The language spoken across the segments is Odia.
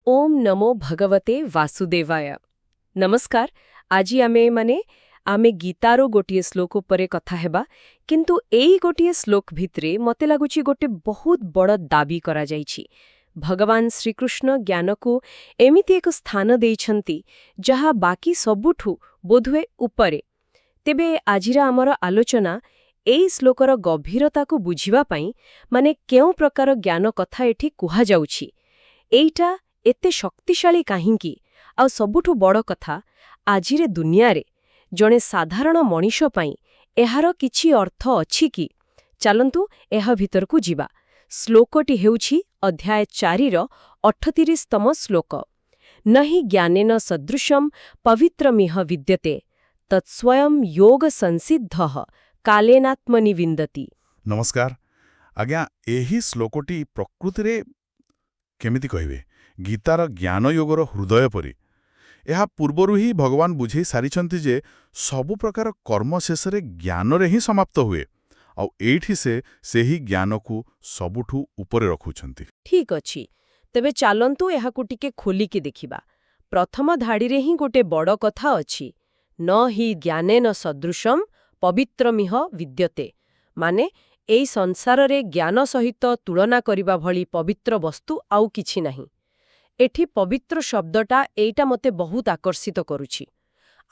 ओम नमो भगवते वासुदेवाय। नमस्कार। आज आमे गीतारो गोटिए श्लोक उपरे कथा हेबा, किंतु एई गोटिए श्लोक भितरे मते लागुची गोटे बहुत बड़ दाबी करा जाइछि। भगवान श्रीकृष्ण ज्ञान को एमिति एक स्थान देइछंती जहा बाकी सबुठु बोधुए उपरे। तेबे आजिरा आमर आलोचना एई श्लोकर गभीरता को बुझिबा पई माने केउ प्रकार ज्ञान कथा एठी कुहा जाउछि, एइटा एते शक्तिशाली काहिंकी, आ सबुठु बड़ कथा आजिरे दुनियारे जणे साधारण मनीष पई एहार किछि अर्थ अछि कि? चलंतु एहा भितरकु जिबा। श्लोकटी हेउछि अध्याय 4 रो 38तम श्लोक। नहि ज्ञानेन सदृशं पवित्रमिह विद्यते तत्स्वयं योग संसिद्धः कालेनात्मनि विन्दति। नमस्कार आज्ञा। एही श्लोकटी प्रकृति रे केमिति कहिबे गीतार ज्ञान योगर हृदय परी। यह पूर्वरु ही भगवान बुझे सारिछंती जे सबु प्रकार कर्म शेष रे ज्ञान रे ही समाप्त हुए, आ एठी से सेही ज्ञान को सबुठु ऊपर रखुछंती। ठीक अछि, तेबे चालंतु एहाकु टिके खोलिकी देखिबा। प्रथम धाड़ी रे ही गोटे बड़ कथा अछि, न हि ज्ञानेन सदृशम पवित्रमिह विद्यते। माने एई संसार रे ज्ञान सहित तुलना करिबा भली पवित्र वस्तु आउ किछि नाही। एठी पवित्र शब्दटा एइटा मते बहुत आकर्षित करुछि।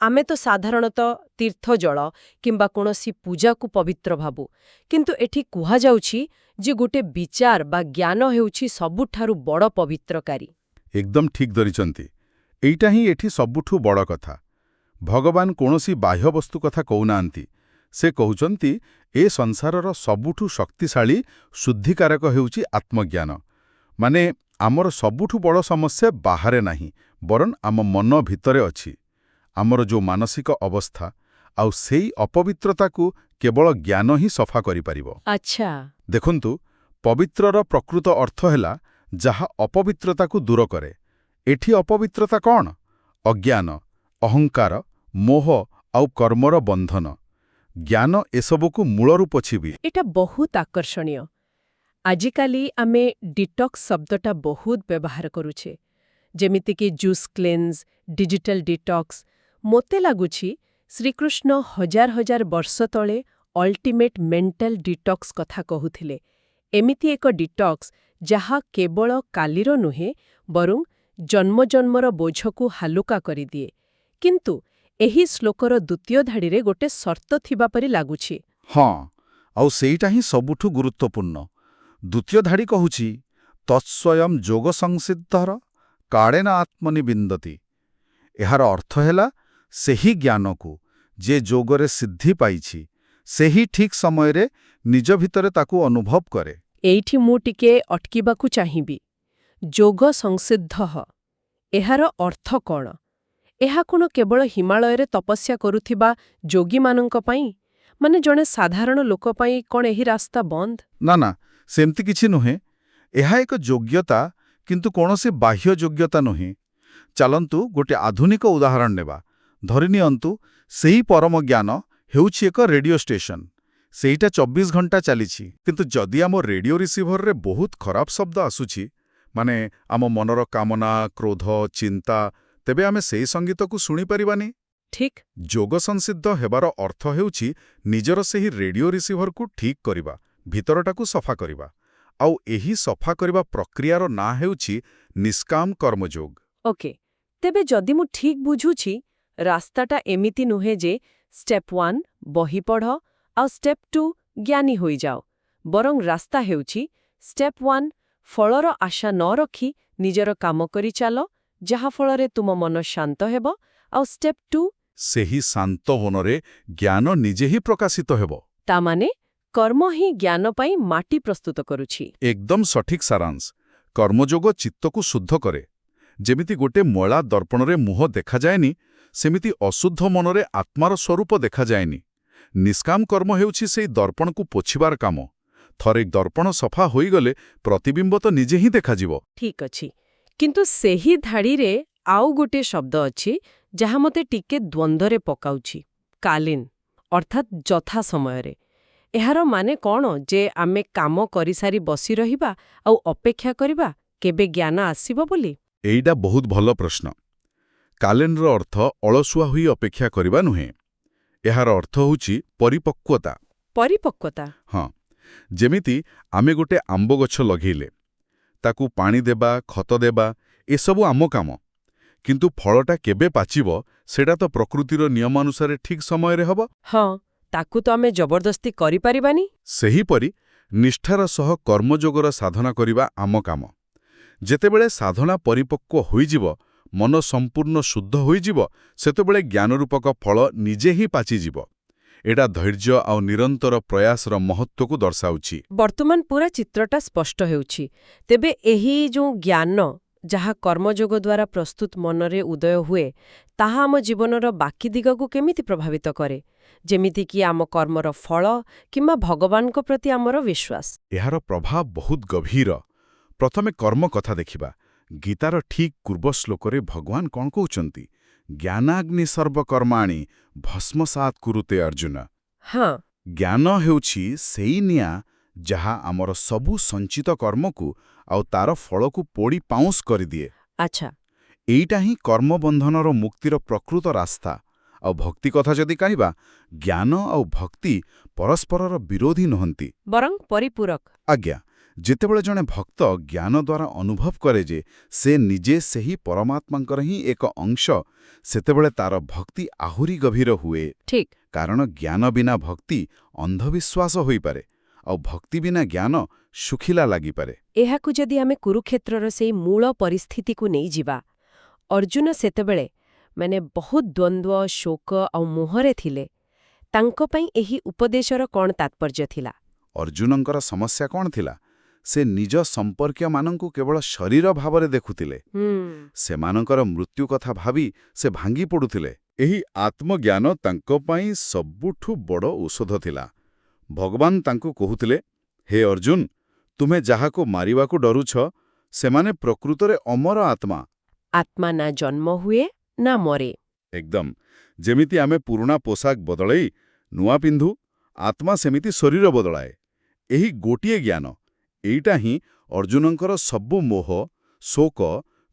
आमे तो साधारणतः तीर्थ जल किंबा कोनोसी पूजा को पवित्र भाबु, किंतु एठी कुहा जाउछि जे गोटे विचार बा ज्ञान हेउछि सबुठारु बड़ पवित्रकारी। एकदम ठीक धरिचंती। एइटा ही एठी सबुठु बड़ कथा। भगवान कोनोसी बाह्य वस्तु कथा कहउनांती, से कहउचंती ए संसारर सबुठु शक्तिशाली शुद्धिकारक हेउछि आत्मज्ञान। माने आमर सबुठु बड़ समस्या बाहरे नाही, बरन आम मन भितरे अछि। आमर जो मानसिक अवस्था आउ सेई अपवित्रता को केवल ज्ञान ही सफा करि परिबो। अच्छा, देखंतु पवित्रर प्रकृत अर्थ हैला जहा अपवित्रता को दूर करे। एठी अपवित्रता कौन? अज्ञान, अहंकार, मोह आउ कर्मर बंधन। ज्ञान एसबु को मूलरू पछिबी। एटा बहुत आकर्षणीय। आजिकाली आमे डिटॉक्स शब्दटा बहुत व्यवहार करुछे, जेमिति कि जूस क्लेंज, डिजिटल डिटॉक्स। मोते लागुछि श्रीकृष्ण हजार हजार वर्ष तळे अल्टीमेट मेंटल डिटॉक्स कथा कहुथिले। एमिति एक डिटॉक्स जहा केवल कालीर नुहे बरुं जन्म जन्मर बोझकु हालुका करिदिए। किंतु एही श्लोकर द्वितीय धाड़ी रे गोटे शर्त थिबा परि लागुछि। हाँ, आउ सेइटा ही सबुठु गुरुत्वपूर्ण। द्वितीय धाड़ी कहुछि तत्स्वयं जोग संसिद्धर कालेन आत्मनि विन्दति। एहार अर्थ हैला सेही ज्ञान को जे जोगरे सिद्धि पाइछि, सेही ठीक समय रे निज भितरे ताकू अनुभव करे। एइठी मु टिके अटकिबाकू चाहिबी। जोग संसिद्धः एहार अर्थ कौन? एहा कोन केवल हिमालय रे तपस्या करुथिबा जोगी मानंक पई? माने जणे साधारण लोक पई कोन एही रास्ता बंद? ना ना, सेमति किछि नुहे। एहा एक योग्यता, किंतु कोनोसी बाह्य योग्यता नुहे। चलंतु गोटे आधुनिक उदाहरण नेबा। धरिनियंतु सेही परम ज्ञान हेउछि एक रेडियो स्टेशन। सेइटा 24 घंटा चलीछि, किंतु जदि आम रेडियो रिसीभर रे बहुत खराब शब्द आसुछि, माने आम मनर कामना, क्रोध, चिंता, तेबे आमे सेही संगीत को सुनी परिबानी। ठीक। जोग संसिद्ध हेबार अर्थ हेउछि निजर सेही रेडियो रिसीभर को ठीक करिबा, भितरटा को सफा करिबा। आउ एही सफा करिबा प्रक्रियार ना हेउछि निष्काम कर्मयोग। ओके, तेबे जदि मु ठीक बुझुछि, रास्ताटा एमिति नुहे जे स्टेप 1 बही पढ़ आ स्टेप 2 ज्ञानी होई जाओ, बरं रास्ता हेउछि स्टेप 1 फलर आशा न रखी निजर काम करि चाल, जहा फलरे तुम मन शांत हेबो, आ स्टेप 2 सेही शांत होनरे ज्ञान निजे ही प्रकाशित हेबो। ता माने कर्म ही ज्ञान पई माटी प्रस्तुत करुछि। एकदम सठिक सारांश। कर्मयोग चित्त को शुद्ध करे। जेमिति गोटे मळा दर्पणरे मुह देखा जाएनी, सेमिति अशुद्ध मनरे आत्मार स्वरूप देखा जाएनी। निष्काम कर्म हेउछि सेई दर्पण को पोछिबार काम। थरे दर्पण सफा होई गले प्रतिबिंब तो निजे ही देखा जिवो। ठीक अछि, किंतु सेही धाड़ी रे आउ गोटे शब्द अछि जहा मते टिके द्वंद्वरे पकाउछि, कालीन, अर्थात जथा समयरे। एहार माने कौन जे आमे काम करिसारी बसी रहिबा आउ अपेक्षा करिबा केबे ज्ञान आसीबो बोली? ଏଇଟା ବହୁତ ଭଲ ପ୍ରଶ୍ନ। କାଲେଣ୍ଡର ଅର୍ଥ ଅଳସୁଆ ହୋଇ ଅପେକ୍ଷା କରିବା ନୁହେଁ। ଏହାର ଅର୍ଥ ହେଉଛି ପରିପକ୍ୱତା। ପରିପକ୍ୱତା। ହଁ, ଯେମିତି ଆମେ ଗୋଟେ ଆମ୍ବ ଗଛ ଲଗେଇଲେ, ତାକୁ ପାଣି ଦେବା, ଖତ ଦେବା, ଏସବୁ ଆମ କାମ। କିନ୍ତୁ ଫଳଟା କେବେ ପାଚିବ, ସେଇଟା ତ ପ୍ରକୃତିର ନିୟମାନୁସାରେ ଠିକ୍ ସମୟରେ ହେବ। ହଁ, ତାକୁ ତ ଆମେ ଜବରଦସ୍ତି କରିପାରିବାନି। ସେହିପରି ନିଷ୍ଠାର ସହ କର୍ମଯୋଗର ସାଧନା କରିବା ଆମ କାମ। ଯେତେବେଳେ ସାଧନା ପରିପକ୍ୱ ହୋଇଯିବ, ମନ ସମ୍ପୂର୍ଣ୍ଣ ଶୁଦ୍ଧ ହୋଇଯିବ, ସେତେବେଳେ ଜ୍ଞାନରୂପକ ଫଳ ନିଜେ ହିଁ ପାଚିଯିବ। ଏଇଟା ଧୈର୍ଯ୍ୟ ଆଉ ନିରନ୍ତର ପ୍ରୟାସର ମହତ୍ୱକୁ ଦର୍ଶାଉଛି। ବର୍ତ୍ତମାନ ପୁରା ଚିତ୍ରଟା ସ୍ପଷ୍ଟ ହେଉଛି। ତେବେ ଏହି ଯେଉଁ ଜ୍ଞାନ, ଯାହା କର୍ମଯୋଗ ଦ୍ୱାରା ପ୍ରସ୍ତୁତ ମନରେ ଉଦୟ ହୁଏ, ତାହା ଆମ ଜୀବନର ବାକି ଦିଗକୁ କେମିତି ପ୍ରଭାବିତ କରେ, ଯେମିତିକି ଆମ କର୍ମର ଫଳ କିମ୍ବା ଭଗବାନଙ୍କ ପ୍ରତି ଆମର ବିଶ୍ୱାସ? ଏହାର ପ୍ରଭାବ ବହୁତ ଗଭୀର। ପ୍ରଥମେ କର୍ମ କଥା ଦେଖିବା। ଗୀତାର ଠିକ୍ ପୂର୍ବ ଶ୍ଲୋକରେ ଭଗବାନ କ'ଣ କହୁଛନ୍ତି? ଜ୍ଞାନାଗ୍ନି ସର୍ବକର୍ମାଣି ଭସ୍ମସାତ୍ କୁରୁତେ ଅର୍ଜୁନ। ହଁ। ଜ୍ଞାନ ହେଉଛି ସେଇ ନିଆଁ ଯାହା ଆମର ସବୁ ସଞ୍ଚିତ କର୍ମକୁ ଆଉ ତାର ଫଳକୁ ପୋଡ଼ି ପାଉଁଶ କରିଦିଏ। ଆଚ୍ଛା। ଏଇଟା ହିଁ କର୍ମବନ୍ଧନର ମୁକ୍ତିର ପ୍ରକୃତ ରାସ୍ତା। ଆଉ ଭକ୍ତି କଥା ଯଦି କହିବା, ଜ୍ଞାନ ଆଉ ଭକ୍ତି ପରସ୍ପରର ବିରୋଧୀ ନୁହନ୍ତି, ବରଂ ପରିପୂରକ। ଆଜ୍ଞା। ଯେତେବେଳେ ଜଣେ ଭକ୍ତ ଜ୍ଞାନ ଦ୍ୱାରା ଅନୁଭବ କରେ ଯେ ସେ ନିଜେ ସେହି ପରମାତ୍ମାଙ୍କର ହିଁ ଏକ ଅଂଶ, ସେତେବେଳେ ତାର ଭକ୍ତି ଆହୁରି ଗଭୀର ହୁଏ। ଠିକ୍। କାରଣ ଜ୍ଞାନ ବିନା ଭକ୍ତି ଅନ୍ଧବିଶ୍ୱାସ ହୋଇପାରେ, ଆଉ ଭକ୍ତି ବିନା ଜ୍ଞାନ ଶୁଖିଲା ଲାଗିପାରେ। ଏହାକୁ ଯଦି ଆମେ କୁରୁକ୍ଷେତ୍ରର ସେଇ ମୂଳ ପରିସ୍ଥିତିକୁ ନେଇଯିବା, ଅର୍ଜୁନ ସେତେବେଳେ ବହୁତ ଦ୍ୱନ୍ଦ୍ୱ, ଶୋକ ଆଉ ମୋହରେ ଥିଲେ। ତାଙ୍କ ପାଇଁ ଏହି ଉପଦେଶର କ'ଣ ତାତ୍ପର୍ଯ୍ୟ ଥିଲା? ଅର୍ଜୁନଙ୍କର ସମସ୍ୟା କ'ଣ ଥିଲା? ସେ ନିଜ ସମ୍ପର୍କୀୟମାନଙ୍କୁ କେବଳ ଶରୀର ଭାବରେ ଦେଖୁଥିଲେ। ସେମାନଙ୍କର ମୃତ୍ୟୁ କଥା ଭାବି ସେ ଭାଙ୍ଗି ପଡ଼ୁଥିଲେ। ଏହି ଆତ୍ମଜ୍ଞାନ ତାଙ୍କ ପାଇଁ ସବୁଠୁ ବଡ଼ ଔଷଧ ଥିଲା। ଭଗବାନ ତାଙ୍କୁ କହୁଥିଲେ, ହେ ଅର୍ଜୁନ, ତୁମେ ଯାହାକୁ ମାରିବାକୁ ଡରୁଛ, ସେମାନେ ପ୍ରକୃତରେ ଅମର ଆତ୍ମା। ଆତ୍ମା ନା ଜନ୍ମ ହୁଏ ନା ମରେ। ଏକଦମ। ଯେମିତି ଆମେ ପୁରୁଣା ପୋଷାକ ବଦଳେଇ ନୂଆ ପିନ୍ଧୁ, ଆତ୍ମା ସେମିତି ଶରୀର ବଦଳାଏ। ଏହି ଗୋଟିଏ ଜ୍ଞାନ, ଏଇଟା ହିଁ ଅର୍ଜୁନଙ୍କର ସବୁ ମୋହ, ଶୋକ,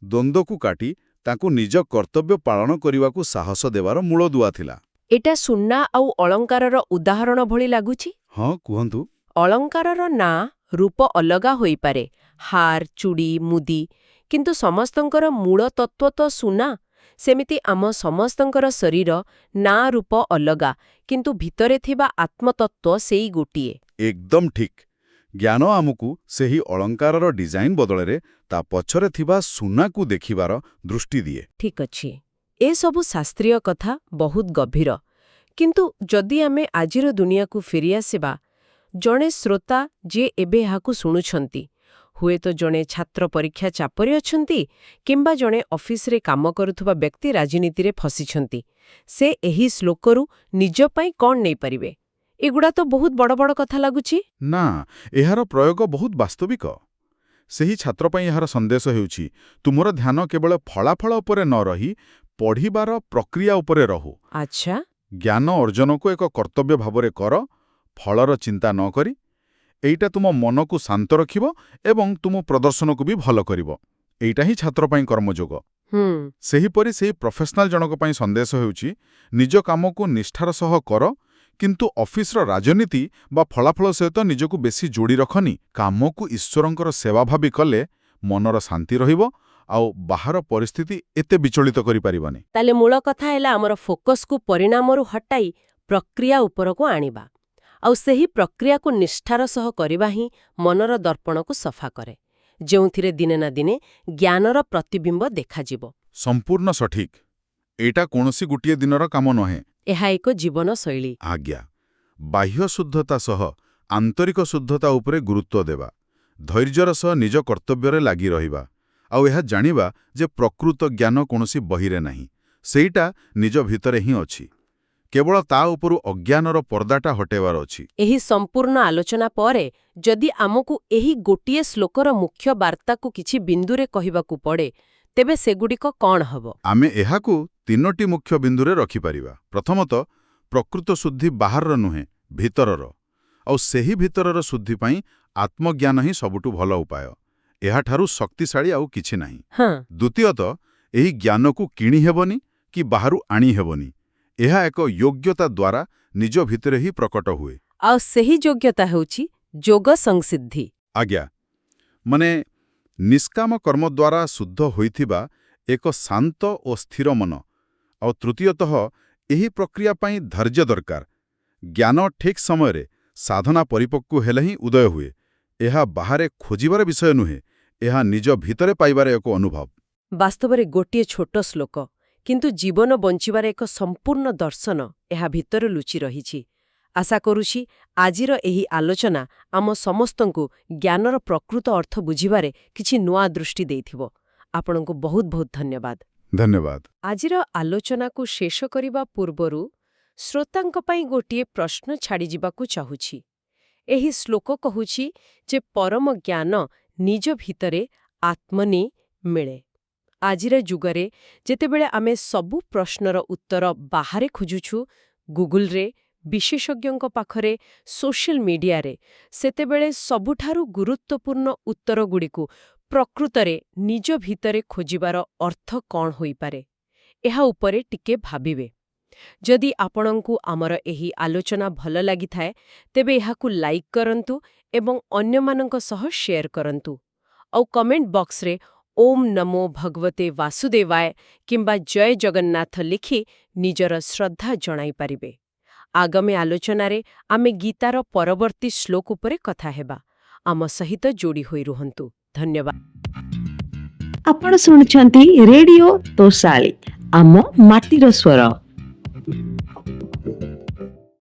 ଦ୍ୱନ୍ଦ୍ୱକୁ କାଟି ତାଙ୍କୁ ନିଜ କର୍ତ୍ତବ୍ୟ ପାଳନ କରିବାକୁ ସାହସ ଦେବାର ମୂଳଦୁଆ ଥିଲା। ଏଟା ସୁନା ଆଉ ଅଳଙ୍କାରର ଉଦାହରଣ ଭଳି ଲାଗୁଛି। ହଁ, କୁହନ୍ତୁ। ଅଳଙ୍କାରର ନାଁ, ରୂପ ଅଲଗା ହୋଇପାରେ, ହାର, ଚୁଡ଼ି, ମୁଦି, କିନ୍ତୁ ସମସ୍ତଙ୍କର ମୂଳ ତତ୍ତ୍ୱ ତ ସୁନା। ସେମିତି ଆମ ସମସ୍ତଙ୍କର ଶରୀର, ନାଁ ରୂପ ଅଲଗା, କିନ୍ତୁ ଭିତରେ ଥିବା ଆତ୍ମତତ୍ତ୍ୱ ସେଇ ଗୋଟିଏ। ଏକଦମ ଠିକ୍। ଜ୍ଞାନ ଆମକୁ ସେହି ଅଳଙ୍କାରର ଡିଜାଇନ ବଦଳରେ ତା ପଛରେ ଥିବା ସୁନାକୁ ଦେଖିବାର ଦୃଷ୍ଟି ଦିଏ। ଠିକ୍ ଅଛି। ଏସବୁ ଶାସ୍ତ୍ରୀୟ କଥା, ବହୁତ ଗଭୀର। କିନ୍ତୁ ଯଦି ଆମେ ଆଜିର ଦୁନିଆକୁ ଫେରିଆସିବା, ଜଣେ ଶ୍ରୋତା ଯିଏ ଏବେ ଏହାକୁ ଶୁଣୁଛନ୍ତି, ହୁଏତ ଜଣେ ଛାତ୍ର ପରୀକ୍ଷା ଚାପରେ ଅଛନ୍ତି, କିମ୍ବା ଜଣେ ଅଫିସରେ କାମ କରୁଥିବା ବ୍ୟକ୍ତି ରାଜନୀତିରେ ଫସିଛନ୍ତି, ସେ ଏହି ଶ୍ଲୋକରୁ ନିଜ ପାଇଁ କ'ଣ ନେଇପାରିବେ? ଏଗୁଡ଼ା ତ ବହୁତ ବଡ଼ ବଡ଼ କଥା ଲାଗୁଛି। ନା, ଏହାର ପ୍ରୟୋଗ ବହୁତ ବାସ୍ତବିକ। ସେହି ଛାତ୍ର ପାଇଁ ଏହାର ସନ୍ଦେଶ ହେଉଛି, ତୁମର ଧ୍ୟାନ କେବଳ ଫଳାଫଳ ଉପରେ ନ ରହି ପଢ଼ିବାର ପ୍ରକ୍ରିୟା ଉପରେ ରହୁ। ଆଚ୍ଛା। ଜ୍ଞାନ ଅର୍ଜନକୁ ଏକ କର୍ତ୍ତବ୍ୟ ଭାବରେ କର, ଫଳର ଚିନ୍ତା ନ କରି। ଏଇଟା ତୁମ ମନକୁ ଶାନ୍ତ ରଖିବ ଏବଂ ତୁମ ପ୍ରଦର୍ଶନକୁ ବି ଭଲ କରିବ। ଏଇଟା ହିଁ ଛାତ୍ର ପାଇଁ କର୍ମଯୋଗ। ସେହିପରି ସେହି ପ୍ରଫେସନାଲ ଜଣକ ପାଇଁ ସନ୍ଦେଶ ହେଉଛି, ନିଜ କାମକୁ ନିଷ୍ଠାର ସହ କର, କିନ୍ତୁ ଅଫିସର ରାଜନୀତି ବା ଫଳାଫଳ ସହିତ ନିଜକୁ ବେଶୀ ଯୋଡ଼ି ରଖନି। କାମକୁ ଈଶ୍ୱରଙ୍କର ସେବା ଭାବି କଲେ ମନର ଶାନ୍ତି ରହିବ, ଆଉ ବାହାର ପରିସ୍ଥିତି ଏତେ ବିଚଳିତ କରିପାରିବନି। ତାହେଲେ ମୂଳ କଥା ହେଲା ଆମର ଫୋକସ୍କୁ ପରିଣାମରୁ ହଟାଇ ପ୍ରକ୍ରିୟା ଉପରକୁ ଆଣିବା। ଆଉ ସେହି ପ୍ରକ୍ରିୟାକୁ ନିଷ୍ଠାର ସହ କରିବା ହିଁ ମନର ଦର୍ପଣକୁ ସଫା କରେ, ଯେଉଁଥିରେ ଦିନେ ନା ଦିନେ ଜ୍ଞାନର ପ୍ରତିବିମ୍ବ ଦେଖାଯିବ। ସମ୍ପୂର୍ଣ୍ଣ ସଠିକ୍। ଏଇଟା କୌଣସି ଗୋଟିଏ ଦିନର କାମ ନୁହେଁ। ଏହା ଏକ ଜୀବନଶୈଳୀ। ଆଜ୍ଞା। ବାହ୍ୟ ଶୁଦ୍ଧତା ସହ ଆନ୍ତରିକ ଶୁଦ୍ଧତା ଉପରେ ଗୁରୁତ୍ୱ ଦେବା, ଧୈର୍ଯ୍ୟର ସହ ନିଜ କର୍ତ୍ତବ୍ୟରେ ଲାଗି ରହିବା, ଆଉ ଏହା ଜାଣିବା ଯେ ପ୍ରକୃତ ଜ୍ଞାନ କୌଣସି ବହିରେ ନାହିଁ, ସେଇଟା ନିଜ ଭିତରେ ହିଁ ଅଛି। କେବଳ ତା ଉପରୁ ଅଜ୍ଞାନର ପର୍ଦ୍ଦାଟା ହଟେଇବାର ଅଛି। ଏହି ସମ୍ପୂର୍ଣ୍ଣ ଆଲୋଚନା ପରେ ଯଦି ଆମକୁ ଏହି ଗୋଟିଏ ଶ୍ଲୋକର ମୁଖ୍ୟ ବାର୍ତ୍ତାକୁ କିଛି ବିନ୍ଦୁରେ କହିବାକୁ ପଡ଼େ, ତେବେ ସେଗୁଡ଼ିକ କ'ଣ ହେବ? ଆମେ ଏହାକୁ 3ଟି ମୁଖ୍ୟ ବିନ୍ଦୁରେ ରଖିପାରିବା। ପ୍ରଥମତଃ, ପ୍ରକୃତ ଶୁଦ୍ଧି ବାହାରର ନୁହେଁ, ଭିତରର। ଆଉ ସେହି ଭିତରର ଶୁଦ୍ଧି ପାଇଁ ଆତ୍ମଜ୍ଞାନ ହିଁ ସବୁଠୁ ଭଲ ଉପାୟ। ଏହାଠାରୁ ଶକ୍ତିଶାଳୀ ଆଉ କିଛି ନାହିଁ। ହଁ, ଦ୍ୱିତୀୟତଃ, ଏହି ଜ୍ଞାନକୁ କିଣି ହେବନି କି ବାହାରୁ ଆଣି ହେବନି। ଏହା ଏକ ଯୋଗ୍ୟତା ଦ୍ୱାରା ନିଜ ଭିତରେ ହିଁ ପ୍ରକଟ ହୁଏ। ଆଉ ସେହି ଯୋଗ୍ୟତା ହେଉଛି ଯୋଗ ସଂସିଦ୍ଧି। ଆଜ୍ଞା, ମାନେ ନିଷ୍କାମ କର୍ମ ଦ୍ୱାରା ଶୁଦ୍ଧ ହୋଇଥିବା ଏକ ଶାନ୍ତ ଓ ସ୍ଥିର ମନ। ଆଉ ତୃତୀୟତଃ, ଏହି ପ୍ରକ୍ରିୟା ପାଇଁ ଧୈର୍ଯ୍ୟ ଦରକାର। ଜ୍ଞାନ ଠିକ୍ ସମୟରେ ସାଧନା ପରିପକ୍ୱ ହେଲେ ହିଁ ଉଦୟ ହୁଏ। ଏହା ବାହାରେ ଖୋଜିବାର ବିଷୟ ନୁହେଁ, ଏହା ନିଜ ଭିତରେ ପାଇବାର ଏକ ଅନୁଭବ। ବାସ୍ତବରେ ଗୋଟିଏ ଛୋଟ ଶ୍ଲୋକ, କିନ୍ତୁ ଜୀବନ ବଞ୍ଚିବାର ଏକ ସମ୍ପୂର୍ଣ୍ଣ ଦର୍ଶନ ଏହା ଭିତରେ ଲୁଚି ରହିଛି। ଆଶା କରୁଛି ଆଜିର ଏହି ଆଲୋଚନା ଆମ ସମସ୍ତଙ୍କୁ ଜ୍ଞାନର ପ୍ରକୃତ ଅର୍ଥ ବୁଝିବାରେ କିଛି ନୂଆ ଦୃଷ୍ଟି ଦେଇଥିବ। ଆପଣଙ୍କୁ ବହୁତ ବହୁତ ଧନ୍ୟବାଦ। ଧନ୍ୟବାଦ। ଆଜିର ଆଲୋଚନାକୁ ଶେଷ କରିବା ପୂର୍ବରୁ ଶ୍ରୋତାଙ୍କ ପାଇଁ ଗୋଟିଏ ପ୍ରଶ୍ନ ଛାଡ଼ିଯିବାକୁ ଚାହୁଁଛି। ଏହି ଶ୍ଲୋକ କହୁଛି ଯେ ପରମ ଜ୍ଞାନ ନିଜ ଭିତରେ ଆତ୍ମନି ମିଳେ। ଆଜିର ଯୁଗରେ ଯେତେବେଳେ ଆମେ ସବୁ ପ୍ରଶ୍ନର ଉତ୍ତର ବାହାରେ ଖୋଜୁଛୁ, ଗୁଗୁଲରେ, ବିଶେଷଜ୍ଞଙ୍କ ପାଖରେ, ସୋସିଆଲ ମିଡିଆରେ, ସେତେବେଳେ ସବୁଠାରୁ ଗୁରୁତ୍ୱପୂର୍ଣ୍ଣ ଉତ୍ତରଗୁଡ଼ିକୁ ପ୍ରକୃତରେ ନିଜ ଭିତରେ ଖୋଜିବାର ଅର୍ଥ କ'ଣ ହୋଇପାରେ, ଏହା ଉପରେ ଟିକେ ଭାବିବେ। ଯଦି ଆପଣଙ୍କୁ ଆମର ଏହି ଆଲୋଚନା ଭଲ ଲାଗିଥାଏ, ତେବେ ଏହାକୁ ଲାଇକ୍ କରନ୍ତୁ ଏବଂ ଅନ୍ୟମାନଙ୍କ ସହ ସେୟାର କରନ୍ତୁ। ଆଉ କମେଣ୍ଟ ବକ୍ସରେ ଓମ୍ ନମୋ ଭଗବତେ ବାସୁଦେବାୟ କିମ୍ବା ଜୟ ଜଗନ୍ନାଥ ଲେଖି ନିଜର ଶ୍ରଦ୍ଧା ଜଣାଇପାରିବେ। ଆଗାମୀ ଆଲୋଚନାରେ ଆମେ ଗୀତାର ପରବର୍ତ୍ତୀ ଶ୍ଲୋକ ଉପରେ କଥା ହେବା। ଆମ ସହିତ ଯୋଡ଼ି ହୋଇ ରୁହନ୍ତୁ। ଧନ୍ୟବାଦ। ଆପଣ ଶୁଣୁଛନ୍ତି ରେଡିଓ ତୋଷାଳୀ, ଆମ ମାଟିର ସ୍ୱର।